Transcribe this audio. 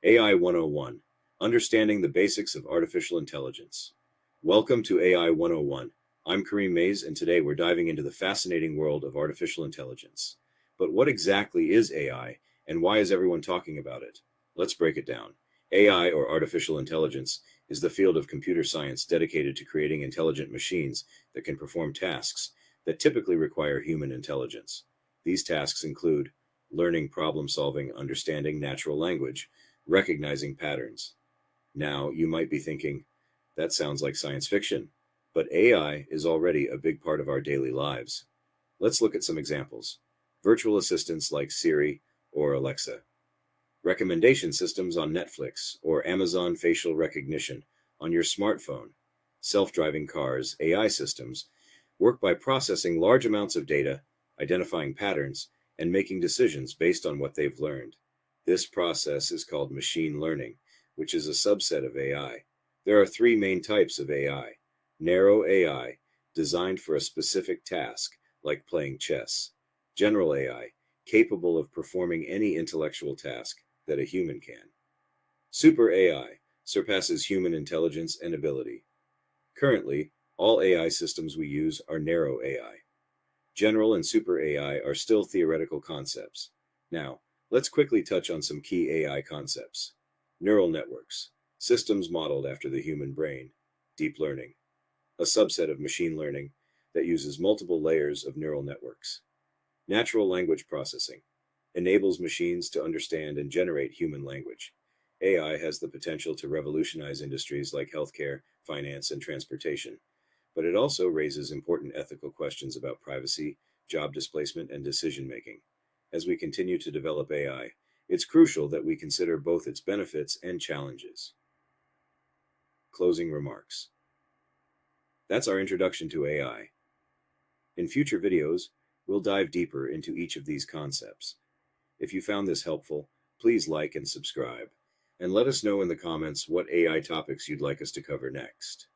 AI 101, Understanding the Basics of Artificial Intelligence. Welcome to AI 101. I'm Kareem Mays, and today we're diving into the fascinating world of artificial intelligence. But what exactly is AI, and why is everyone talking about it? Let's break it down. AI, or artificial intelligence, is the field of computer science dedicated to creating intelligent machines that can perform tasks that typically require human intelligence. These tasks include learning, problem solving, understanding natural language, recognizing patterns. Now, you might be thinking, that sounds like science fiction, but AI is already a big part of our daily lives. Let's look at some examples. Virtual assistants like Siri or Alexa, recommendation systems on Netflix or Amazon facial recognition on your smartphone, self-driving cars, AI systems work by processing large amounts of data, identifying patterns, and making decisions based on what they've learned. This process is called machine learning, which is a subset of AI. There are three main types of AI. Narrow AI, designed for a specific task, like playing chess. General AI, capable of performing any intellectual task that a human can. Super AI, surpasses human intelligence and ability. Currently, all AI systems we use are narrow AI. General and super AI are still theoretical concepts. Now, let's quickly touch on some key AI concepts. Neural networks, systems modeled after the human brain. Deep learning, a subset of machine learning that uses multiple layers of neural networks. Natural language processing, enables machines to understand and generate human language. AI has the potential to revolutionize industries like healthcare, finance, and transportation, but it also raises important ethical questions about privacy, job displacement, and decision making. As we continue to develop AI, it's crucial that we consider both its benefits and challenges. Closing remarks. That's our introduction to AI. In future videos, we'll dive deeper into each of these concepts. If you found this helpful, please like and subscribe, and let us know in the comments what AI topics you'd like us to cover next.